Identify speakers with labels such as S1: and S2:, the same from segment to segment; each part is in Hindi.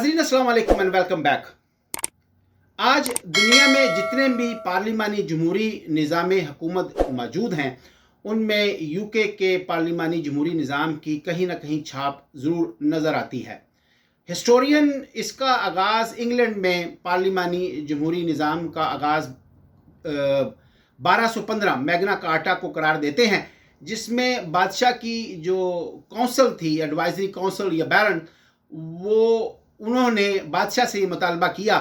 S1: नाज़रीन अस्सलाम वालेकुम एंड वेलकम बैक। आज दुनिया में जितने भी पार्लिमानी जमहूरी निज़ाम हुकूमत मौजूद हैं, उनमें यूके के पार्लिमानी जमहूरी निज़ाम की कहीं ना कहीं छाप ज़रूर नज़र आती है। हिस्टोरियन इसका आगाज़ इंग्लैंड में पार्लिमानी जमहूरी निज़ाम का आगाज़ 1215 मैग्ना कार्टा को करार देते हैं, जिसमें बादशाह की जो कौंसल थी, एडवाइजरी कौंसल या बैरन, वो उन्होंने बादशाह से ये मुतालबा किया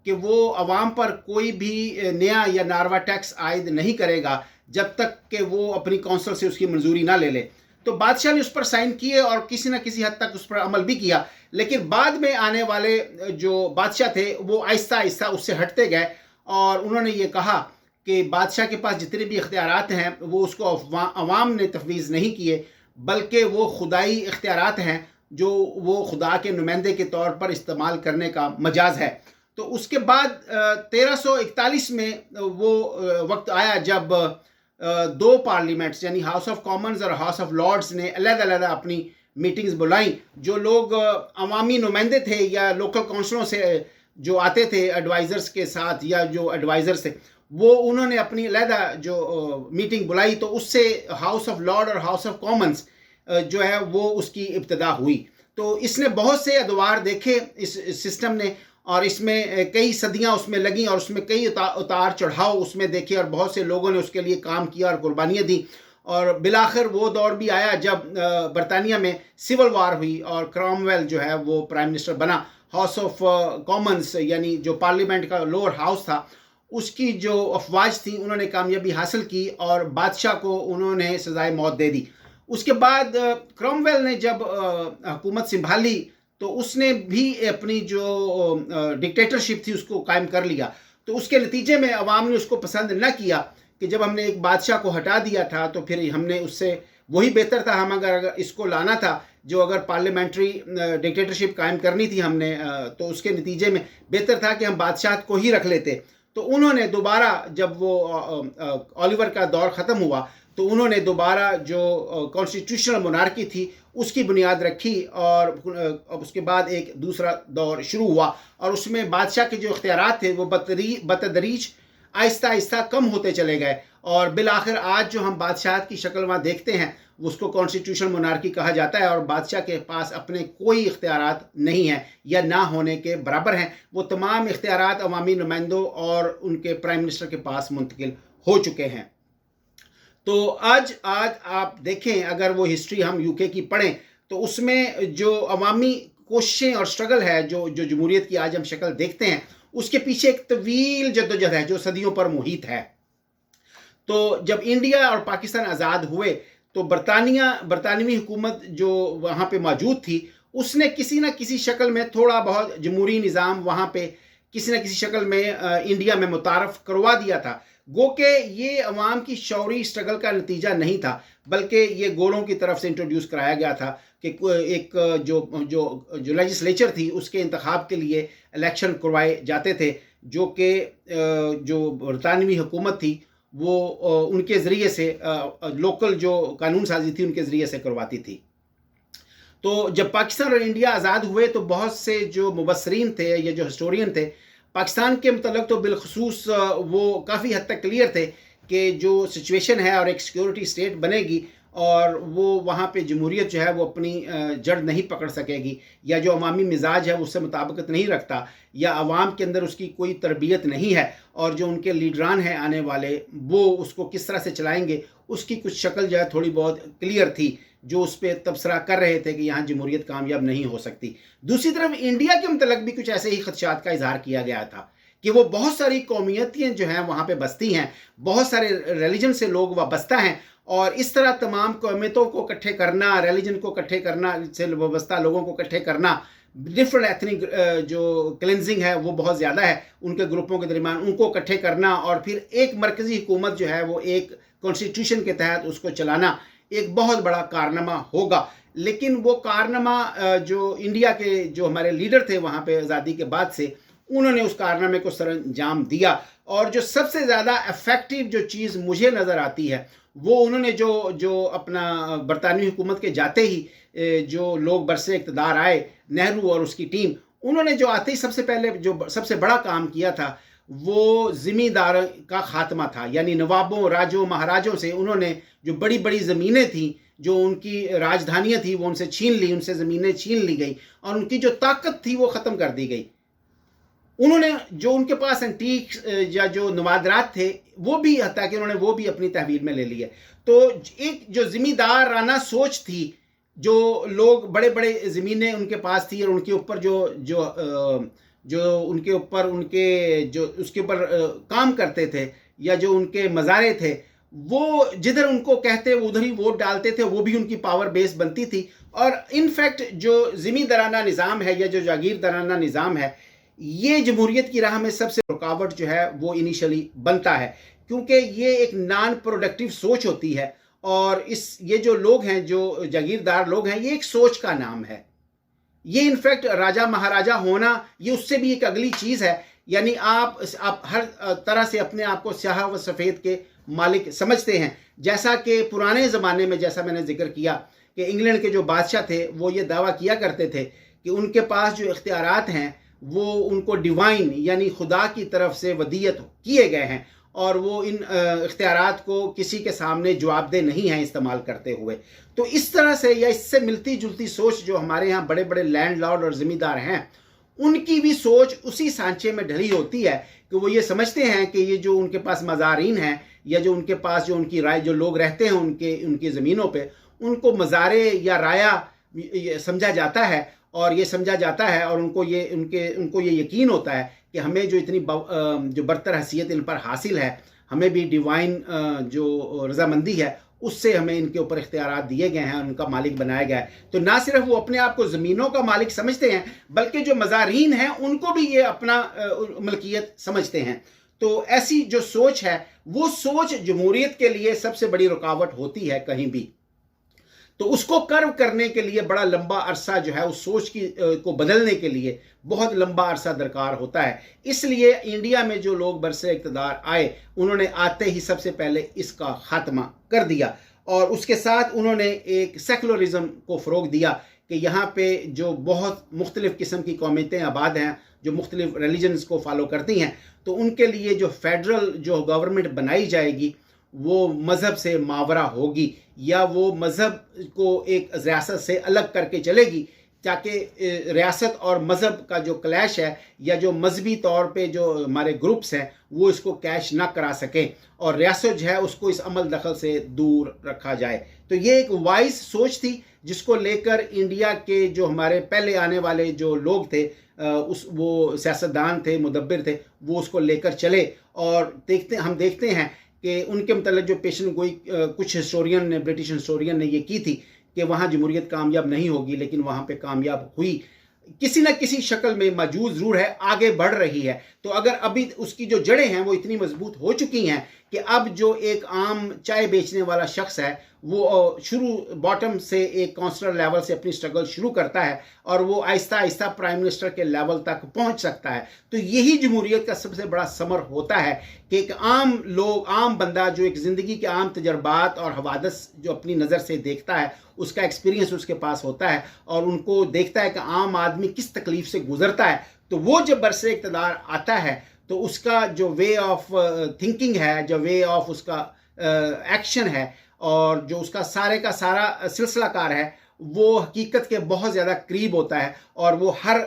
S1: कि वो अवाम पर कोई भी नया या नारवा टैक्स आयद नहीं करेगा जब तक कि वो अपनी कौंसल से उसकी मंजूरी ना ले ले। तो बादशाह ने उस पर साइन किए और किसी न किसी हद तक उस पर अमल भी किया, लेकिन बाद में आने वाले जो बादशाह थे वो आहिस्ता आहिस्ता उससे हटते गए और उन्होंने ये कहा कि बादशाह के पास जितने भी इख्तियारात हैं वो उसको अवाम ने तफवीज़ नहीं किए, बल्कि वो खुदाई इख्तियारात हैं जो वो खुदा के नुमाइंदे के तौर पर इस्तेमाल करने का मजाज है। तो उसके बाद 1341 में वो वक्त आया जब दो पार्लियामेंट्स यानी हाउस ऑफ कॉमन्स और हाउस ऑफ लॉर्ड्स ने अलग-अलग अपनी मीटिंग्स बुलाई। जो लोग अवामी नुमाइंदे थे या लोकल काउंसिलों से जो आते थे एडवाइज़र्स के साथ, या जो एडवाइज़र्स थे, वो उन्होंने अपनी अलहदा जो मीटिंग बुलाई, तो उससे हाउस ऑफ लॉर्ड और हाउस ऑफ कॉमन्स जो है वो उसकी इब्तिदा हुई। तो इसने बहुत से अदवार देखे इस सिस्टम ने, और इसमें कई सदियां उसमें लगी और उसमें कई उतार चढ़ाव उसमें देखे और बहुत से लोगों ने उसके लिए काम किया और कुर्बानियाँ दी। और बिलाखिर वो दौर भी आया जब बरतानिया में सिविल वार हुई और क्रॉमवेल जो है वो प्राइम मिनिस्टर बना। हाउस ऑफ कॉमन्स यानी जो पार्लियामेंट का लोअर हाउस था, उसकी जो अफवाज थी, उन्होंने कामयाबी हासिल की और बादशाह को उन्होंने सजाए मौत दे दी। उसके बाद क्रॉमवेल ने जब हुकूमत संभाली तो उसने भी अपनी जो डिक्टेटरशिप थी उसको कायम कर लिया। तो उसके नतीजे में अवाम ने उसको पसंद न किया कि जब हमने एक बादशाह को हटा दिया था तो फिर हमने उससे वही बेहतर था, हम अगर इसको लाना था जो अगर पार्लियामेंट्री डिक्टेटरशिप कायम करनी थी हमने, तो उसके नतीजे में बेहतर था कि हम बादशाह को ही रख लेते। तो उन्होंने दोबारा जब वो ओलिवर का दौर ख़त्म हुआ तो उन्होंने दोबारा जो कॉन्स्टिट्यूशनल मोनार्की थी उसकी बुनियाद रखी और उसके बाद एक दूसरा दौर शुरू हुआ और उसमें बादशाह के जो इख्तियारात थे वो बतदरीज आहिस्ता आहिस्ता कम होते चले गए और बिल आखिर आज जो हम बादशाह की शक्ल वहाँ देखते हैं उसको कॉन्स्टिट्यूशनल मोनार्की कहा जाता है और बादशाह के पास अपने कोई इख्तियारात नहीं है या ना होने के बराबर हैं। वो तमाम इख्तियारात अवामी नुमाइंदों और उनके प्राइम मिनिस्टर के पास मुंतकिल हो चुके हैं। तो आज आप देखें, अगर वो हिस्ट्री हम यूके की पढ़ें तो उसमें जो अवामी कोशिशें और स्ट्रगल है, जो जो जमहूरियत की आज हम शक्ल देखते हैं, उसके पीछे एक तवील जद्दोजहद है जो सदियों पर मुहित है। तो जब इंडिया और पाकिस्तान आज़ाद हुए तो बरतानवी हुकूमत जो वहाँ पे मौजूद थी उसने किसी न किसी शक्ल में थोड़ा बहुत जमहूरी निज़ाम वहाँ पे किसी न किसी शक्ल में इंडिया में मुतारफ़ करवा दिया था। गो के ये अवाम की शौरी स्ट्रगल का नतीजा नहीं था, बल्कि ये गोरों की तरफ से इंट्रोड्यूस कराया गया था कि एक जो जो जो लेजिस्लेचर थी उसके इंतखाब के लिए इलेक्शन करवाए जाते थे, जो कि जो बरतानवी हुकूमत थी वो उनके ज़रिए से लोकल जो कानून साजी थी उनके ज़रिए से करवाती थी। तो जब पाकिस्तान और इंडिया आज़ाद हुए तो बहुत से जो मुबस्सरीन थे या जो हिस्टोरियन थे पाकिस्तान के मतलब तो बिलखसूस वो काफ़ी हद तक क्लियर थे कि जो सिचुएशन है और एक सिक्योरिटी स्टेट बनेगी और वो वहाँ पे जमहूरियत जो है वो अपनी जड़ नहीं पकड़ सकेगी, या जो अवामी मिजाज है उससे मुताबिकत नहीं रखता, या अवाम के अंदर उसकी कोई तरबियत नहीं है, और जो उनके लीडरान हैं आने वाले वो उसको किस तरह से चलाएंगे उसकी कुछ शक्ल जो है थोड़ी बहुत क्लियर थी, जो उस पर तबसरा कर रहे थे कि यहाँ जमहूरियत कामयाब नहीं हो सकती। दूसरी तरफ इंडिया के मतलब भी कुछ ऐसे ही खदशात का इजहार किया गया था कि वो बहुत सारी कौमियतें जो हैं वहाँ पे बसती हैं, बहुत सारे रिलीजन से लोग वाबस्ता हैं, और इस तरह तमाम कौमियतों को इकट्ठे करना, रिलीजन को इकट्ठे करना, से वाबस्ता लोगों को इकट्ठे करना, डिफरेंट एथनिक जो क्लेंजिंग है वो बहुत ज़्यादा है उनके ग्रुपों के दरमियान, उनको इकट्ठे करना और फिर एक मरकज़ी हुकूमत जो है वो एक कॉन्स्टिट्यूशन के तहत उसको चलाना एक बहुत बड़ा कारनामा होगा। लेकिन वो कारनामा जो इंडिया के जो हमारे लीडर थे वहाँ पे आज़ादी के बाद से, उन्होंने उस कारनामे को सरअंजाम दिया। और जो सबसे ज़्यादा इफ़ेक्टिव जो चीज़ मुझे नज़र आती है वो उन्होंने जो अपना बरतानवी हुकूमत के जाते ही जो लोग बरसे इक़्तिदार आए, नेहरू और उसकी टीम, उन्होंने जो आते ही सबसे पहले जो सबसे बड़ा काम किया था वो ज़मींदार का खात्मा था। यानी नवाबों, राजों, महाराजों से उन्होंने जो बड़ी बड़ी ज़मीनें थीं, जो उनकी राजधानियाँ थी, वो उनसे छीन ली, उनसे ज़मीनें छीन ली गई और उनकी जो ताकत थी वो ख़त्म कर दी गई। उन्होंने जो उनके पास एंटीक या जो नवादरात थे वो भी हत्या कि उन्होंने वो भी अपनी तहवील में ले लिए। तो एक जो ज़िम्मेदाराना सोच थी, जो लोग बड़े बड़े ज़मीनें उनके पास थी और उनके ऊपर जो उनके ऊपर उनके जो उसके ऊपर काम करते थे या जो उनके मज़ारे थे, वो जिधर उनको कहते उधर ही वोट डालते थे, वो भी उनकी पावर बेस बनती थी। और इनफैक्ट जो ज़िम्मेदाराना निज़ाम है या जो जागीरदाराना निज़ाम है, ये जमहूरियत की राह में सबसे रुकावट जो है वो इनिशियली बनता है, क्योंकि ये एक नॉन प्रोडक्टिव सोच होती है। और ये जो लोग हैं, जो जागीरदार लोग हैं, ये एक सोच का नाम है। ये इनफैक्ट राजा महाराजा होना, ये उससे भी एक अगली चीज़ है। यानी आप हर तरह से अपने आप को स्याह व सफ़ेद के मालिक समझते हैं। जैसा कि पुराने ज़माने में, जैसा मैंने जिक्र किया कि इंग्लैंड के जो बादशाह थे वो ये दावा किया करते थे कि उनके पास जो इख्तियारात हैं वो उनको डिवाइन यानी खुदा की तरफ से वदीयत किए गए हैं और वो इन इख्तियारात को किसी के सामने जवाबदेह नहीं हैं इस्तेमाल करते हुए। तो इस तरह से या इससे मिलती जुलती सोच जो हमारे यहाँ बड़े बड़े लैंडलॉर्ड और ज़मींदार हैं, उनकी भी सोच उसी सांचे में ढली होती है कि वो ये समझते हैं कि ये जो उनके पास मज़ारीन हैं या जो उनके पास जो उनकी राय जो लोग रहते हैं उनकी ज़मीनों पे, उनको मज़ारे या राया समझा जाता है और ये समझा जाता है और उनको ये यकीन होता है कि हमें जो इतनी जो बरतर हैसियत इन पर हासिल है, हमें भी डिवाइन जो रजामंदी है उससे हमें इनके ऊपर इख्तियारात दिए गए हैं, उनका मालिक बनाया गया है। तो ना सिर्फ वो अपने आप को ज़मीनों का मालिक समझते हैं, बल्कि जो मज़ारीन हैं उनको भी ये अपना मलकियत समझते हैं। तो ऐसी जो सोच है, वो सोच जमहूरियत के लिए सबसे बड़ी रुकावट होती है कहीं भी। तो उसको कर्व करने के लिए बड़ा लंबा अरसा जो है उस सोच को बदलने के लिए बहुत लंबा अरसा दरकार होता है। इसलिए इंडिया में जो लोग बरसे इक़्तिदार आए, उन्होंने आते ही सबसे पहले इसका ख़ात्मा कर दिया और उसके साथ उन्होंने एक सेकुलरिज़म को फ़रोग दिया कि यहाँ पे जो बहुत मुख्तलिफ़ किस्म की कौमें आबाद हैं, जो मुख्तलिफ़ रिलीजन्स को फॉलो करती हैं, तो उनके लिए जो फेडरल जो गवर्नमेंट बनाई जाएगी वो मज़हब से मावरा होगी या वो मज़हब को एक रियासत से अलग करके चलेगी, ताकि रियासत और मज़हब का जो क्लैश है या जो मजहबी तौर पे जो हमारे ग्रुप्स हैं वो इसको कैश ना करा सकें और रियासत जो है उसको इस अमल दखल से दूर रखा जाए। तो ये एक वाइज सोच थी जिसको लेकर इंडिया के जो हमारे पहले आने वाले जो लोग थे, वो सियासतदान थे, मुदब्बिर थे, वो उसको लेकर चले। और हम देखते हैं कि उनके मतलब जो पेशन गोई कुछ हिस्टोरियन ने, ब्रिटिश हिस्टोरियन ने ये की थी कि वहाँ जमहूरियत कामयाब नहीं होगी, लेकिन वहाँ पे कामयाब हुई, किसी न किसी शक्ल में मौजूद ज़रूर है, आगे बढ़ रही है। तो अगर अभी उसकी जो जड़ें हैं वो इतनी मजबूत हो चुकी हैं कि अब जो एक आम चाय बेचने वाला शख्स है वो शुरू बॉटम से एक काउंसलर लेवल से अपनी स्ट्रगल शुरू करता है और वो आहिस्ता आहिस्ता प्राइम मिनिस्टर के लेवल तक पहुंच सकता है। तो यही जमहूरियत का सबसे बड़ा समर होता है कि एक आम बंदा जो एक ज़िंदगी के आम तजर्बात और हवादस जो अपनी नज़र से देखता है, उसका एक्सपीरियंस उसके पास होता है और उनको देखता है कि आम आदमी किस तकलीफ़ से गुजरता है। तो वो जब बरसे इक़्तिदार आता है तो उसका जो वे ऑफ थिंकिंग है, जो वे ऑफ उसका एक्शन है और जो उसका सारे का सारा सिलसिलाकार है, वो हकीकत के बहुत ज़्यादा करीब होता है और वो हर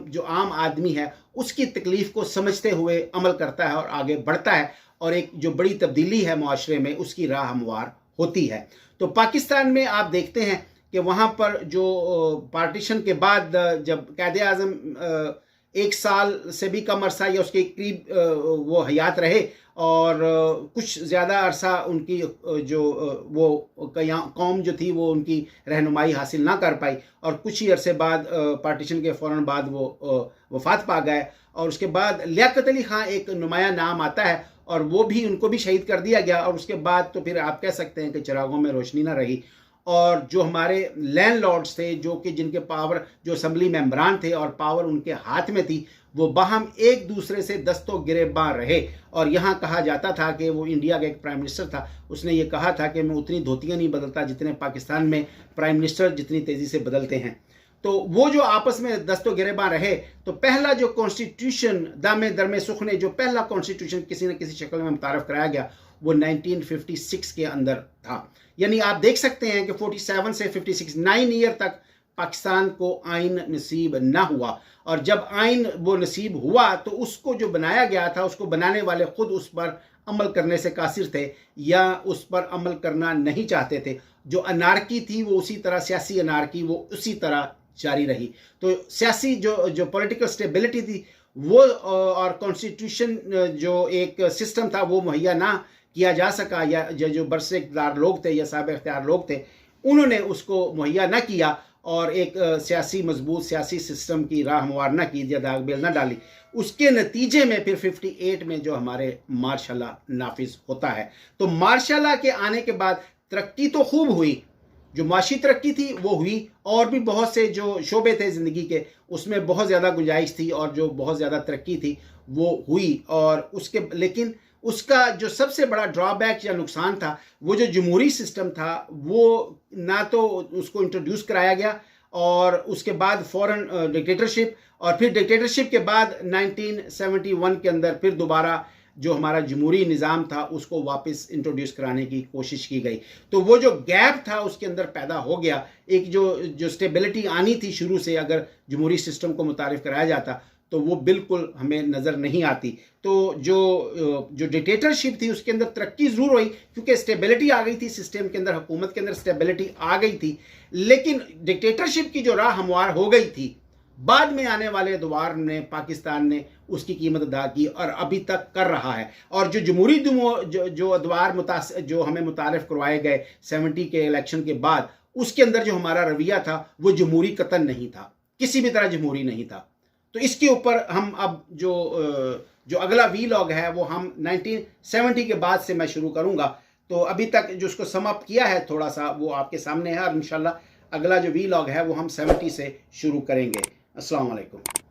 S1: जो आम आदमी है उसकी तकलीफ़ को समझते हुए अमल करता है और आगे बढ़ता है और एक जो बड़ी तब्दीली है मुआशरे में उसकी राह हमवार होती है। तो पाकिस्तान में आप देखते हैं कि वहाँ पर जो पार्टीशन के बाद जब कैद आज़म 1 साल से भी कम अरसा या उसके करीब वो हयात रहे और कुछ ज़्यादा अरसा उनकी जो वो कौम जो थी वो उनकी रहनुमाई हासिल ना कर पाई और कुछ ही अरसे बाद पार्टीशन के फ़ौरन बाद वो वफ़ात पा गए। और उसके बाद लियाकत अली ख़ान एक नुमाया नाम आता है और वो भी उनको भी शहीद कर दिया गया और उसके बाद तो फिर आप कह सकते हैं कि चिरागों में रोशनी ना रही। और जो हमारे लैंडलॉर्ड्स थे, जो कि जिनके पावर जो असम्बली मेंबरान थे और पावर उनके हाथ में थी, वो बाहम एक दूसरे से दस्तों गिरेबान रहे। और यहाँ कहा जाता था कि वो इंडिया का एक प्राइम मिनिस्टर था, उसने ये कहा था कि मैं उतनी धोतियाँ नहीं बदलता जितने पाकिस्तान में प्राइम मिनिस्टर जितनी तेज़ी से बदलते हैं। तो वो जो आपस में दस्तो गिरेबान रहे, तो पहला जो कॉन्स्टिट्यूशन दामे दरमे सुख ने जो पहला कॉन्स्टिट्यूशन किसी न किसी शक्ल में मुतारफ़ कराया गया वो 1956 के अंदर था। यानी आप देख सकते हैं कि 47 से 56 9 ईयर तक पाकिस्तान को आइन नसीब ना हुआ, और जब आइन वो नसीब हुआ तो उसको जो बनाया गया था उसको बनाने वाले खुद उस पर अमल करने से कासिर थे या उस पर अमल करना नहीं चाहते थे। जो अनारकी थी वो उसी तरह, सियासी अनारकी वो उसी तरह जारी रही। तो सियासी जो पॉलिटिकल स्टेबिलिटी थी वो और कॉन्स्टिट्यूशन जो एक सिस्टम था वो मुहैया ना किया जा सका, या जो बरसे इख्तियार लोग थे या साहब इख्तियार लोग थे उन्होंने उसको मुहैया ना किया और एक सियासी मजबूत सियासी सिस्टम की राह हमवार ना की, या दागबेल ना डाली। उसके नतीजे में फिर 58 में जो हमारे मार्शल लॉ नाफिज होता है। तो मार्शल लॉ के आने के बाद तरक्की तो खूब हुई, जो माशी तरक्की थी वो हुई, और भी बहुत से जो शोबे थे ज़िंदगी के उसमें बहुत ज़्यादा गुंजाइश थी और जो बहुत ज़्यादा तरक्की थी वो हुई। और उसके लेकिन उसका जो सबसे बड़ा ड्रॉबैक या नुकसान था वो जो जमहूरी सिस्टम था वो ना तो उसको इंट्रोड्यूस कराया गया, और उसके बाद फ़ौरन डिक्टेटरशिप, और फिर डिक्टेटरशिप के बाद 1971 के अंदर फिर दोबारा जो हमारा जमहूरी निज़ाम था उसको वापस इंट्रोड्यूस कराने की कोशिश की गई। तो वो जो गैप था उसके अंदर पैदा हो गया, एक जो स्टेबिलिटी आनी थी शुरू से अगर जमहूरी सिस्टम को मुतारिफ कराया जाता तो वो बिल्कुल हमें नज़र नहीं आती। तो जो डिक्टेटरशिप थी उसके अंदर तरक्की ज़रूर हुई क्योंकि स्टेबिलिटी आ गई थी सिस्टम के अंदर, हुकूमत के अंदर स्टेबिलिटी आ गई थी, लेकिन डिक्टेटरशिप की जो राह हमवार हो गई थी बाद में आने वाले दौर ने पाकिस्तान ने उसकी कीमत अदा की और अभी तक कर रहा है। और जो जमहूरी जो अदवार जो हमें मुतारिफ करवाए गए 70 के इलेक्शन के बाद, उसके अंदर जो हमारा रवैया था वो जमहूरी कतन नहीं था, किसी भी तरह जमहूरी नहीं था। तो इसके ऊपर हम अब जो अगला वीलॉग है वो हम 1970 के बाद से मैं शुरू करूँगा। तो अभी तक जो उसको समाप्त किया है थोड़ा सा वो आपके सामने है, और इंशाल्लाह अगला जो वीलॉग है वो हम 70 से शुरू करेंगे। अस्सलाम वालेकुम।